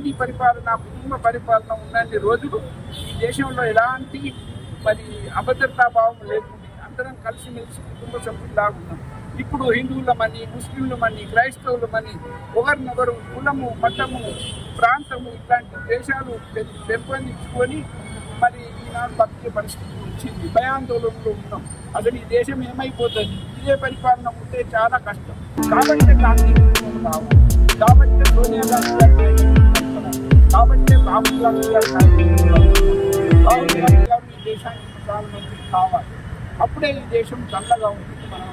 గాంధీ పరిపాలన, కుటుంబ పరిపాలన ఉన్నన్ని రోజులు ఈ దేశంలో ఎలాంటి మరి అభద్రతా భావం లేకుండా అందరం కలిసిమెలిసి కుటుంబ సభ్యులాగా ఉన్నాం. ఇప్పుడు హిందువులమని, ముస్లింలమని, క్రైస్తవులమని ఒకరినొకరు కులము, మతము, ప్రాంతము ఇట్లాంటి దేశాలు పెంపొందించుకొని మరి ఈనాడు బతికే పరిస్థితి వచ్చింది. భయాందోళనలో ఉన్నాం. అసలు ఈ దేశం ఏమైపోతుంది? ఇదే పరిపాలన ఉంటే చాలా కష్టం. కాబట్టి గాంధీ రావాలి, కాబట్టి సోనియా గాంధీ గారు, కాబట్టి రాహుల్ గాంధీ గారు రాహుల్ గాంధీ గారు ఈ దేశానికి ప్రధానమంత్రి కావాలి. అప్పుడే ఈ దేశం చల్లగా ఉంటుంది. మనం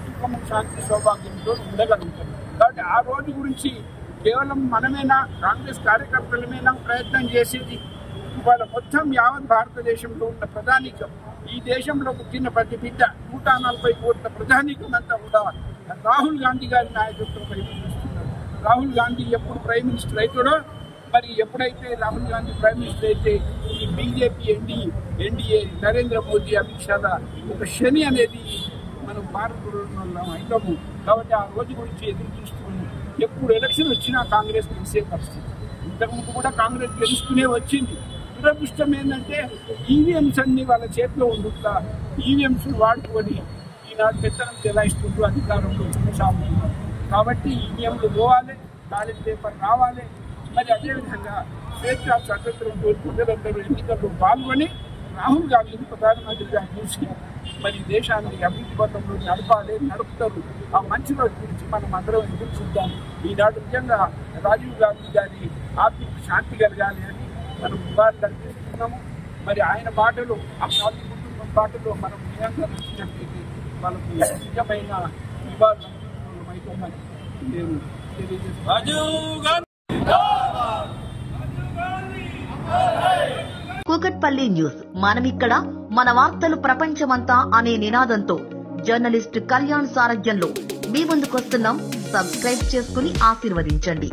సుఖము, శాంతి, సౌభాగ్యంతో ఉండగలుగుతాం. కాబట్టి ఆ రోజు గురించి కేవలం మనమేనా, కాంగ్రెస్ కార్యకర్తలమేనా ప్రయత్నం చేసేది? ఇవాళ మొత్తం యావత్ భారతదేశంలో ఉన్న ప్రధానికం, ఈ దేశంలో పుట్టిన ప్రతి బిడ్డ 140 కోట్ల ప్రధానికం అంతా కూడా రాహుల్ గాంధీ గారి నాయకత్వంపై చూస్తున్నారు. రాహుల్ గాంధీ ఎప్పుడు ప్రైమ్ మినిస్టర్ అవుతాడో, మరి ఎప్పుడైతే రాహుల్ గాంధీ ప్రైమ్ మినిస్టర్ అయితే ఈ బీజేపీ, ఎన్డీఏ, నరేంద్ర మోదీ, అమిత్ షా ఒక శని అనేది మనం భారతదేశంలో అయినాము. కాబట్టి ఆ రోజు గురించి ఎదురు చూస్తున్నాము. ఎప్పుడు ఎలక్షన్ వచ్చినా కాంగ్రెస్ గెలిచే పరిస్థితి. ఇంతకుముందు కూడా కాంగ్రెస్ గెలుస్తూనే వచ్చింది. దురదృష్టం ఏంటంటే ఈవీఎంస్ అన్ని వాళ్ళ చేతిలో ఉండుతా ఈవీఎంస్ వాడుకొని ఈనాడు పెత్తనం చెలాయిస్తుంటూ అధికారంలో కొనసాగుతున్నారు. కాబట్టి ఈవీఎంలు పోవాలి, బ్యాలెట్ పేపర్ రావాలి. మరి అదేవిధంగా స్వేచ్ఛ, స్వతంత్రంతో ప్రజలందరూ ఎన్నికల్లో పాల్గొని రాహుల్ గాంధీని ప్రధానమంత్రిగా చూసి మరి దేశాన్ని అభివృద్ధి పథంలో నడుపుతారు. ఆ మంచి రోజు గురించి మనం అందరం ఎదురు చూద్దాం. ఈనాడు నిజంగా రాజీవ్ గాంధీ గారి ఆత్మకు శాంతి కలగాలి అని మనం నివాళులు అర్పిస్తున్నాము. మరి ఆయన బాటలో, ఆ గాంధీ కుటుంబం బాటలో మనం నిరంతరం నచ్చినట్లయితే వాళ్ళకు నిజమైన నివాళులు అవుతామని నేను తెలియజేస్తున్నాను. కూకట్పల్లి న్యూస్, మనమిక్కడ మన వార్తలు ప్రపంచమంతా అనే నినాదంతో జర్నలిస్ట్ కళ్యాణ్ సారథ్యంలో మీ ముందుకొస్తున్నాం. సబ్స్క్రైబ్ చేసుకుని ఆశీర్వదించండి.